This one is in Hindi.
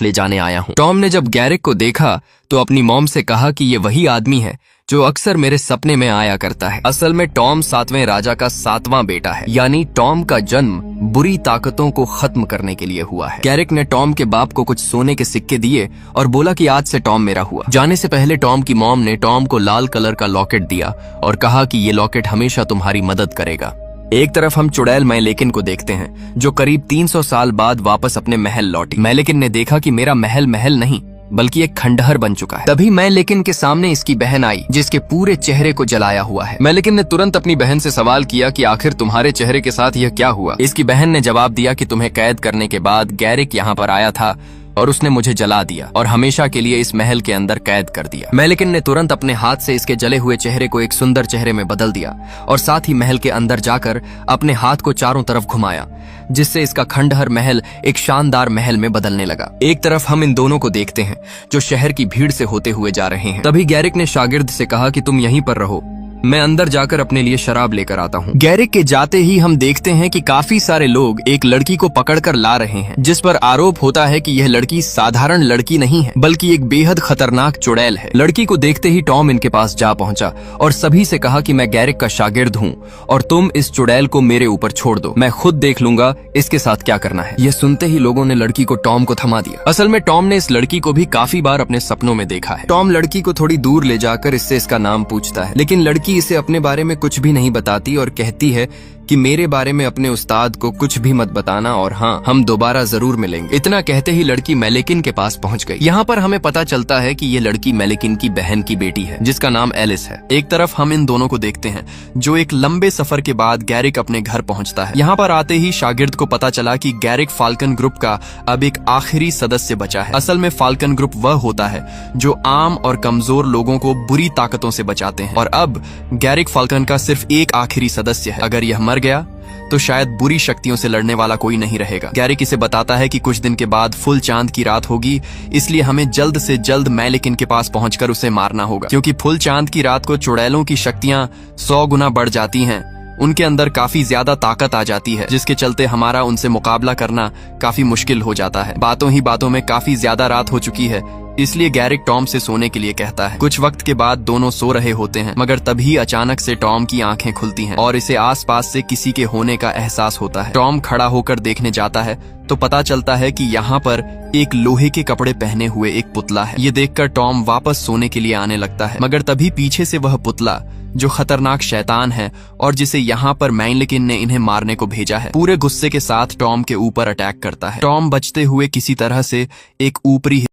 ले जाने आया हूँ। टॉम ने जब गैरिक को देखा तो अपनी मॉम से कहा कि ये वही आदमी है जो अक्सर मेरे सपने में आया करता है। असल में टॉम 7वें राजा का 7वां बेटा है, यानी टॉम का जन्म बुरी ताकतों को खत्म करने के लिए हुआ है। गैरिक ने टॉम के बाप को कुछ सोने के सिक्के दिए और बोला कि आज से टॉम मेरा हुआ। जाने से पहले टॉम की मॉम ने टॉम को लाल कलर का लॉकेट दिया और कहा कि ये लॉकेट हमेशा तुम्हारी मदद करेगा। एक तरफ हम चुड़ैल मैलेकिन को देखते हैं जो करीब 300 साल बाद वापस अपने महल लौटी। मैलेकिन ने देखा कि मेरा महल महल नहीं बल्कि एक खंडहर बन चुका है। तभी मैलेकिन के सामने इसकी बहन आई जिसके पूरे चेहरे को जलाया हुआ है। मैलेकिन ने तुरंत अपनी बहन से सवाल किया कि आखिर तुम्हारे चेहरे के साथ यह क्या हुआ। इसकी बहन ने जवाब दिया कि तुम्हें कैद करने के बाद गैरिक यहाँ पर आया था और उसने मुझे जला दिया और हमेशा के लिए इस महल के अंदर कैद कर दिया। मैलेकिन ने तुरंत अपने हाथ से इसके जले हुए चेहरे को एक सुंदर चेहरे में बदल दिया और साथ ही महल के अंदर जाकर अपने हाथ को चारों तरफ घुमाया, जिससे इसका खंडहर महल एक शानदार महल में बदलने लगा। एक तरफ हम इन दोनों को देखते हैं जो शहर की भीड़ से होते हुए जा रहे हैं। तभी गैरिक ने शागिर्द से कहा कि तुम यहीं पर रहो, मैं अंदर जाकर अपने लिए शराब लेकर आता हूँ। गैरिक के जाते ही हम देखते हैं कि काफी सारे लोग एक लड़की को पकड़कर ला रहे हैं, जिस पर आरोप होता है कि यह लड़की साधारण लड़की नहीं है बल्कि एक बेहद खतरनाक चुड़ैल है। लड़की को देखते ही टॉम इनके पास जा पहुंचा और सभी से कहा कि मैं गैरिक का शागिर्द हूँ और तुम इस चुड़ैल को मेरे ऊपर छोड़ दो, मैं खुद देख लूंगा इसके साथ क्या करना है। यह सुनते ही लोगों ने लड़की को टॉम को थमा दिया। असल में टॉम ने इस लड़की को भी काफी बार अपने सपनों में देखा है। टॉम लड़की को थोड़ी दूर ले जाकर इससे इसका नाम पूछता है, लेकिन लड़की इसे अपने बारे में कुछ भी नहीं बताती और कहती है कि मेरे बारे में अपने उस्ताद को कुछ भी मत बताना और हाँ, हम दोबारा जरूर मिलेंगे। इतना कहते ही लड़की मैलेकिन के पास पहुंच गई। यहाँ पर हमें पता चलता है कि ये लड़की मैलेकिन की बहन की बेटी है जिसका नाम एलिस है। एक तरफ हम इन दोनों को देखते हैं जो एक लंबे सफर के बाद गैरिक अपने घर पहुंचता है। यहाँ पर आते ही शागिर्द को पता चला कि गैरिक फाल्कन ग्रुप का अब एक आखिरी सदस्य बचा है। असल में फाल्कन ग्रुप वह होता है जो आम और कमजोर लोगों को बुरी ताकतों से बचाते हैं और अब गैरिक फाल्कन का सिर्फ एक आखिरी सदस्य है। अगर यह मर गया तो शायद बुरी शक्तियों से लड़ने वाला कोई नहीं रहेगा। गैरिक इसे बताता है कि कुछ दिन के बाद फुल चांद की रात होगी, इसलिए हमें जल्द से जल्द मैलेकिन के पास पहुंचकर उसे मारना होगा, क्योंकि फुल चांद की रात को चुड़ैलों की शक्तियां 100 गुना बढ़ जाती हैं। उनके अंदर काफी ज्यादा ताकत आ जाती है, जिसके चलते हमारा उनसे मुकाबला करना काफी मुश्किल हो जाता है। बातों ही बातों में काफी ज्यादा रात हो चुकी है, इसलिए गैरिक टॉम से सोने के लिए कहता है। कुछ वक्त के बाद दोनों सो रहे होते हैं, मगर तभी अचानक से टॉम की आंखें खुलती हैं और इसे आसपास से किसी के होने का एहसास होता है। टॉम खड़ा होकर देखने जाता है तो पता चलता है कि यहाँ पर एक लोहे के कपड़े पहने हुए एक पुतला है। ये देखकर टॉम वापस सोने के लिए आने लगता है, मगर तभी पीछे से वह पुतला जो खतरनाक शैतान है और जिसे यहाँ पर मैलेकिन ने इन्हें मारने को भेजा है, पूरे गुस्से के साथ टॉम के ऊपर अटैक करता है। टॉम बचते हुए किसी तरह से एक ऊपरी